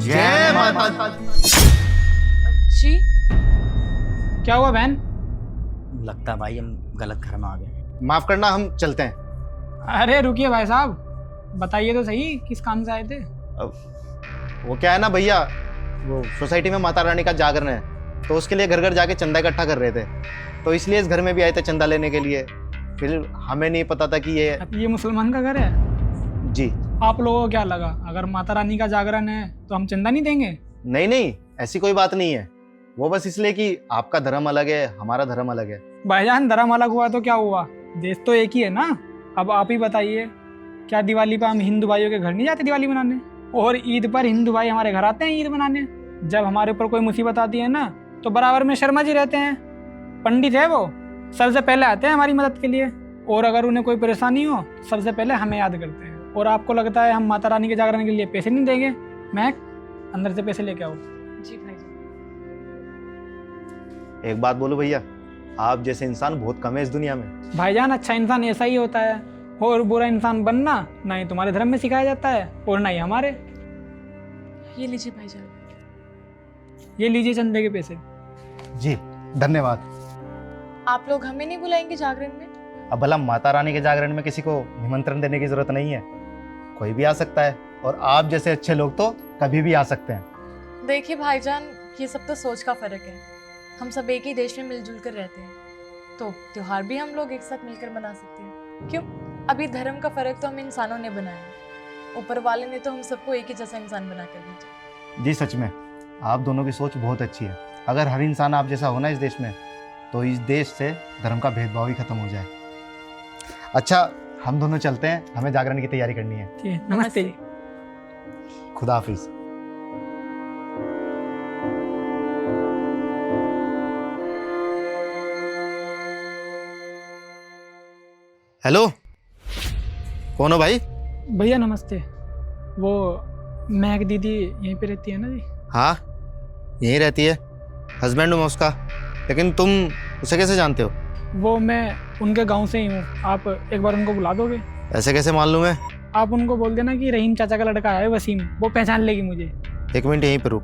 जय माता। जी क्या हुआ बहन? लगता है भाई हम गलत घर में आ गए। माफ करना, हम चलते हैं। अरे रुकिए भाई साहब, बताइए तो सही किस काम से आए थे? वो क्या है ना भैया, वो सोसाइटी में माता रानी का जागरण है, तो उसके लिए घर घर जाके चंदा इकट्ठा कर रहे थे, तो इसलिए इस घर में भी आए थे चंदा लेने के लिए। फिर हमें नहीं पता था कि ये मुसलमान का घर है? जी आप लोगों को क्या लगा अगर माता रानी का जागरण है तो हम चंदा नहीं देंगे? नहीं नहीं, ऐसी कोई बात नहीं है। वो बस इसलिए कि आपका धर्म अलग है, हमारा धर्म अलग है। भाईजान धर्म अलग हुआ तो क्या हुआ, देश तो एक ही है ना। अब आप ही बताइए, क्या दिवाली पर हम हिंदू भाइयों के घर नहीं जाते दिवाली मनाने? और ईद पर हिंदू भाई हमारे घर आते हैं ईद मनाने। जब हमारे ऊपर कोई मुसीबत आती है ना तो बराबर में शर्मा जी रहते हैं, पंडित है वो, सबसे पहले आते हैं हमारी मदद के लिए। और अगर उन्हें कोई परेशानी हो तो सबसे पहले हमें याद करते हैं। और आपको लगता है हम माता रानी के जागरण के लिए पैसे नहीं देंगे? महक, अंदर से पैसे लेके आओ। जी भाई जी। एक बात बोलो भैया, आप जैसे इंसान बहुत कम है इस दुनिया में। भाईजान अच्छा इंसान ऐसा ही होता है, और बुरा इंसान बनना ना ही तुम्हारे धर्म में सिखाया जाता है और ना ही हमारे। ये लीजिए भाईजान। ये लीजिए चंदे के पैसे। जी धन्यवाद। आप लोग हमें नहीं बुलाएंगे जागरण में? अब भला माता रानी के जागरण में किसी को निमंत्रण देने की जरूरत नहीं है, कोई भी आ सकता है, और आप जैसे अच्छे लोग तो कभी भी आ सकते हैं। देखिए भाईजान, ये सब तो सोच का फर्क है। हम सब एक ही देश में मिलजुल कर रहते हैं, तो त्योहार भी हम लोग एक साथ मिलकर मना सकते हैं। क्यों? अभी धर्म का फर्क तो हम इंसानों ने बनाया है, ऊपर वाले ने तो हम सबको एक ही जैसा इंसान बना कर भेजा। जी सच में आप दोनों की सोच बहुत अच्छी है। अगर हर इंसान आप जैसा होना इस देश में, तो इस देश से धर्म का भेदभाव ही खत्म हो जाए। अच्छा, हम दोनों चलते हैं, हमें जागरण की तैयारी करनी है। ठीक है, नमस्ते। खुदा हाफिज। हेलो, कौन हो भाई? भैया नमस्ते। वो महक दीदी यहीं पे रहती है ना जी? हाँ यहीं रहती है, हस्बैंड हूँ मैं उसका। लेकिन तुम उसे कैसे जानते हो? वो मैं उनके गांव से ही हूँ, आप एक बार उनको बुला दोगे? ऐसे कैसे मान लूँ मैं? आप उनको बोल देना कि रहीम चाचा का लड़का है वसीम, वो पहचान लेगी मुझे। एक मिनट यहीं पर रुक।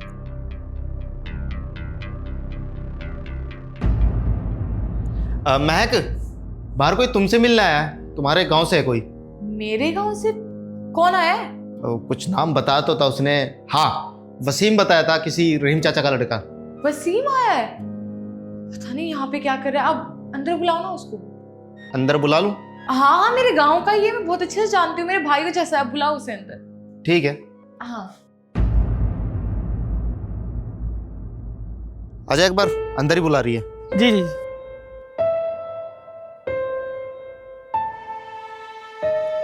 महक, बाहर कोई तुमसे मिलना आया है, तुम्हारे गांव से है कोई। मेरे गांव से कौन आया है? कुछ नाम बताया तो था उसने। हाँ वसीम बताया था, किसी रहीम चाचा का लड़का। वसीम आया है? पता नहीं यहाँ पे क्या कर रहा है। अब अंदर बुलाओ ना उसको। अंदर बुला लूं? हाँ हाँ, मेरे गांव का ही है, मैं बहुत अच्छे से जानती हूँ, मेरे भाई को जैसा है। बुलाओ उसे अंदर। ठीक है, हाँ आजा, एक बार अंदर ही बुला रही है। जी जी।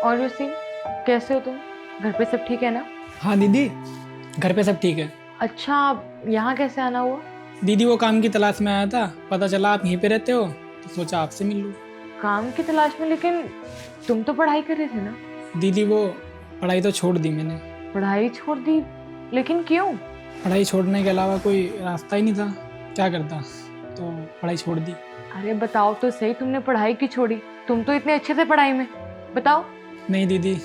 और वसीम, कैसे हो तुम? घर पे सब ठीक है ना? हाँ दीदी, घर पे सब ठीक है। अच्छा, यहाँ कैसे आना हुआ? दीदी वो काम की तलाश में आया था, पता चला आप यहीं पे रहते हो तो सोचा आपसे मिल लूँ। काम की तलाश में? लेकिन तुम तो पढ़ाई कर रहे थे ना? दीदी वो पढ़ाई तो छोड़ दी मैंने। पढ़ाई छोड़ दी? लेकिन क्यों? पढ़ाई छोड़ने के अलावा कोई रास्ता ही नहीं था, क्या करता, तो पढ़ाई छोड़ दी। अरे बताओ तो सही, तुमने पढ़ाई क्यों छोड़ी? तुम तो इतने अच्छे थे पढ़ाई में, बताओ। नहीं दीदी,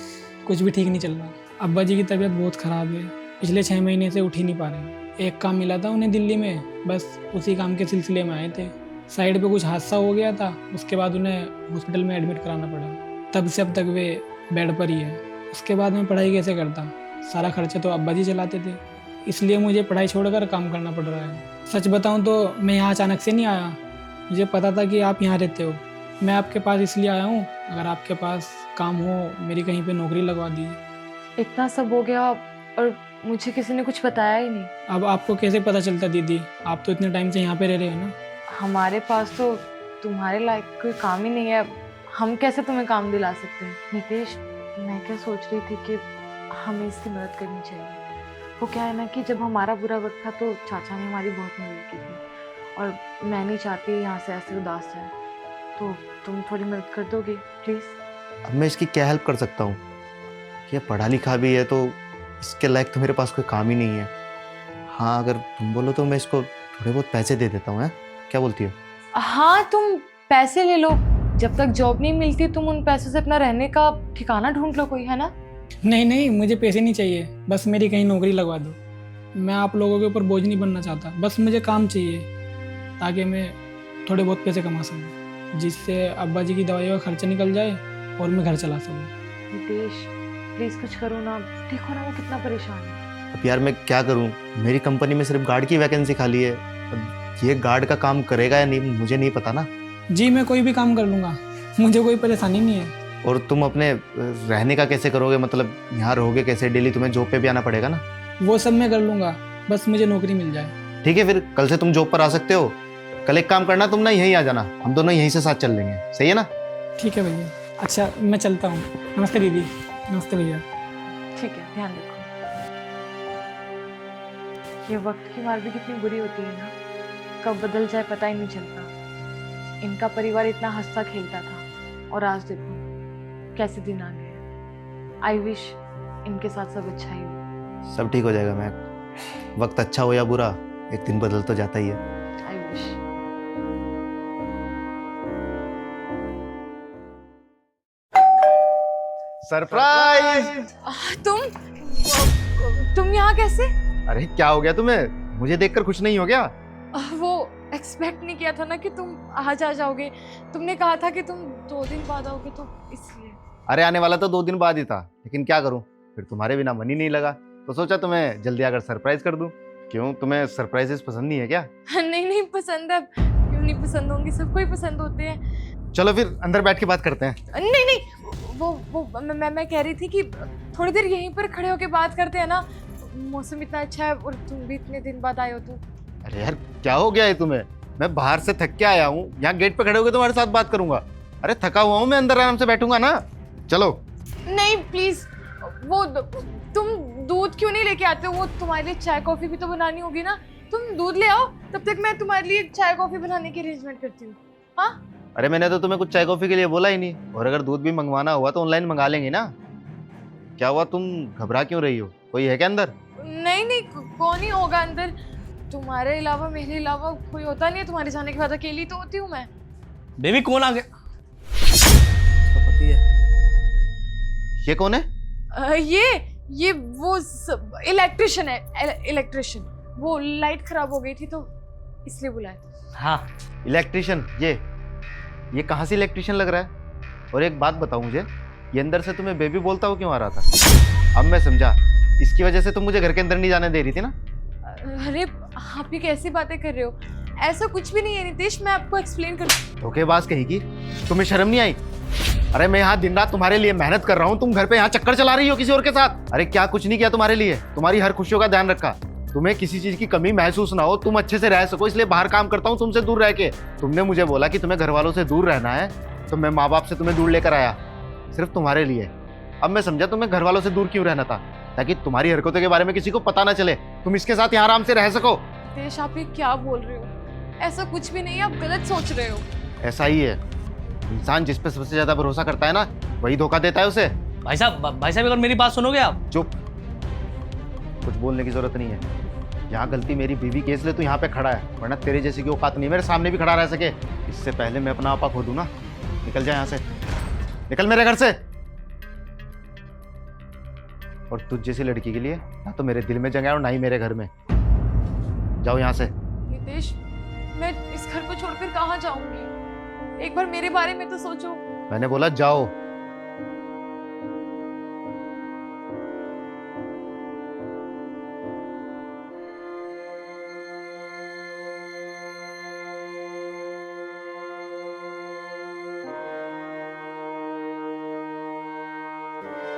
कुछ भी ठीक नहीं चल रहा। अब्बा जी की तबीयत बहुत ख़राब है, पिछले 6 महीने से उठ ही नहीं पा रहे। एक काम मिला था उन्हें दिल्ली में, बस उसी काम के सिलसिले में आए थे। साइड पे कुछ हादसा हो गया था, उसके बाद उन्हें हॉस्पिटल में एडमिट कराना पड़ा। तब से अब तक वे बेड पर ही है। उसके बाद मैं पढ़ाई कैसे करता? सारा खर्चा तो अब्बा जी चलाते थे, इसलिए मुझे पढ़ाई छोड़कर काम करना पड़ रहा है। सच बताऊं तो मैं यहाँ अचानक से नहीं आया, मुझे पता था कि आप यहाँ रहते हो। मैं आपके पास इसलिए आया हूँ, अगर आपके पास काम हो मेरी कहीं पे नौकरी लगवा दीजिए। इतना सब हो गया और मुझे किसी ने कुछ बताया ही नहीं। अब आपको कैसे पता चलता दीदी, आप तो इतने टाइम से यहाँ पे रह रहे हो ना। हमारे पास तो तुम्हारे लायक कोई काम ही नहीं है, हम कैसे तुम्हें काम दिला सकते हैं? नितेश, मैं क्या सोच रही थी कि हमें इसकी मदद करनी चाहिए। वो क्या है ना कि जब हमारा बुरा वक्त था तो चाचा ने हमारी बहुत मदद की थी, और मैं नहीं चाहती यहाँ से ऐसे उदास जाए, तो तुम थोड़ी मदद कर दोगे प्लीज़? अब मैं इसकी क्या हेल्प कर सकता हूँ? ये पढ़ा लिखा भी है, तो इसके लायक तो मेरे पास कोई काम ही नहीं है। हाँ अगर तुम बोलो तो मैं इसको थोड़े बहुत पैसे दे देता हूँ। है क्या बोलती हो? हाँ तुम पैसे ले लो, जब तक जॉब नहीं मिलती तुम उन पैसों से अपना रहने का ठिकाना ढूंढ लो कोई, है ना? नहीं नहीं, मुझे पैसे नहीं चाहिए, बस मेरी कहीं नौकरी लगवा दो। मैं आप लोगों के ऊपर बोझ नहीं बनना चाहता, बस मुझे काम चाहिए ताकि मैं थोड़े बहुत पैसे कमा सकूँ, जिससे अब्बा जी की दवाइयों का खर्चा निकल जाए और मैं घर चला सकूँ। नितेश प्लीज कुछ करो ना, देखो ना वो कितना परेशान है। अब यार मैं क्या करूं, मेरी कंपनी में सिर्फ गार्ड की वैकेंसी खाली है। अब ये गार्ड का काम करेगा या नहीं मुझे नहीं पता ना। जी मैं कोई भी काम कर लूँगा, मुझे कोई परेशानी नहीं है। और तुम अपने रहने का कैसे करोगे, मतलब यहाँ रहोगे कैसे? डेली तुम्हें जॉब पे भी आना पड़ेगा ना। वो सब मैं कर लूँगा, बस मुझे नौकरी मिल जाए। ठीक है, फिर कल से तुम जॉब पर आ सकते हो। कल एक काम करना, तुम ना यहीं आ जाना, हम दोनों यहीं से साथ चल लेंगे, सही है ना? ठीक है भैया। अच्छा मैं चलता हूँ। नमस्ते दीदी। नमस्ते भैया। ठीक है, ध्यान रखो। ये वक्त की मार भी कितनी बुरी होती है ना, कब बदल जाए पता ही नहीं चलता। इनका परिवार इतना हंसता खेलता था और आज देखो कैसे दिन आ गए। आई विश इनके साथ सब अच्छा ही हो। सब ठीक हो जाएगा महक, वक्त अच्छा हो या बुरा एक दिन बदल तो जाता ही है। I wish. सरप्राइज! तुम यहाँ कैसे? अरे क्या हो गया तुम्हें? मुझे देखकर खुश नहीं हो गया? वो एक्सपेक्ट नहीं किया था ना कि तुम आज आ जाओगे। तुमने कहा था कि तुम 2 दिन बाद आओगे तो इसलिए। अरे आने वाला तो 2 दिन बाद ही था, लेकिन क्या करूं, फिर तुम्हारे बिना मन ही नहीं लगा, तो सोचा तुम्हें जल्दी आकर सरप्राइज कर दूं। क्यों, तुम्हें सरप्राइजेस पसंद नहीं है क्या? नहीं नहीं पसंद है, क्यों नहीं पसंद होंगी, सबको ही पसंद होते हैं। चलो फिर अंदर बैठ के बात करते हैं। नहीं नहीं, वो मैं कह रही थी कि थोड़ी देर यहीं पर खड़े होके बात करते हैं ना। मौसम इतना अच्छा है और तुम भी इतने दिन बाद आए हो तो। अरे यार क्या हो गया है तुम्हें? मैं बाहर से थक के आया हूँ, यहाँ गेट पे खड़े होकर तुम्हारे साथ बात करूंगा। अरे थका हुआ हूँ मैं, अंदर आराम से बैठूंगा ना। चलो। नहीं प्लीज, वो तुम दूध क्यों नहीं लेके आते हो? वो तुम्हारे लिए चाय कॉफी भी तो बनानी होगी ना। तुम दूध ले आओ, तब तक मैं तुम्हारे लिए चाय कॉफी बनाने की अरेंजमेंट करती हूँ। हाँ अरे मैंने तो तुम्हें कुछ चाय कॉफी के लिए बोला ही नहीं, और अगर दूध भी मंगवाना हुआ तो ऑनलाइन मंगा लेंगे ना। क्या हुआ, तुम घबरा क्यों रही हो? कोई है क्या अंदर? नहीं नहीं, कौन ही होगा अंदर? तुम्हारे अलावा मेरे अलावा कोई होता नहीं है। तुम्हारे जाने के बाद अकेली तो होती हूँ मैं। बेबी कौन आ गया? उसका पति है। ये कौन है? ये वो इलेक्ट्रिशियन है। इलेक्ट्रिशियन, वो लाइट खराब हो गई थी तो इसलिए बुलाया। हाँ इलेक्ट्रिशियन? ये कहाँ से इलेक्ट्रिशियन लग रहा है? और एक बात बताओ मुझे, ये अंदर से तुम्हें बेबी बोलता हो क्यों आ रहा था? अब मैं समझा, इसकी वजह से तुम मुझे घर के अंदर नहीं जाने दे रही थी ना। अरे आप ये कैसी बातें कर रहे हो? ऐसा कुछ भी नहीं है नितेश, मैं आपको एक्सप्लेन कर। धोखेबाज कहेगी, तुम्हें शर्म नहीं आई? अरे मैं यहाँ दिन रात तुम्हारे लिए मेहनत कर रहा हूँ, तुम घर पे यहाँ चक्कर चला रही हो किसी और के साथ। अरे क्या कुछ नहीं किया तुम्हारे लिए, तुम्हारी हर खुशियों का ध्यान रखा। तुम्हें किसी चीज की कमी महसूस ना हो, तुम अच्छे से रह सको, इसलिए बाहर काम करता हूँ तुमसे दूर रह के। तुमने मुझे बोला कि तुम्हें घर वालों से दूर रहना है, तो मैं माँ बाप से तुम्हें दूर लेकर आया, सिर्फ तुम्हारे लिए। अब मैं समझा तुम्हें घर वालों से दूर क्यों रहना था, ताकि तुम्हारी हरकतों के बारे में किसी को पता ना चले, तुम इसके साथ यहाँ आराम से रह सको। नितेश आप ये क्या बोल रहे हो? ऐसा कुछ भी नहीं है, आप गलत सोच रहे हो। ऐसा ही है, इंसान जिस पे सबसे ज्यादा भरोसा करता है ना, वही धोखा देता है उसे। भाई साहब अगर मेरी बात सुनोगे आप। चुप, कुछ बोलने की जरूरत नहीं है। यहाँ गलती मेरी बीवी की, इसलिए तू यहाँ पे खड़ा है, वरना तेरे जैसी की औकात नहीं मेरे सामने भी खड़ा रह सके। इससे पहले मैं अपना आपा खो दूं ना। निकल जा यहाँ से, निकल मेरे घर से। और तुझ जैसी लड़की के लिए ना तो मेरे दिल में जगह है और ना ही मेरे घर में। जाओ यहाँ से। नितेश मैं इस घर को छोड़कर कहाँ जाऊंगी? एक बार मेरे बारे में तो सोचो। मैंने बोला जाओ।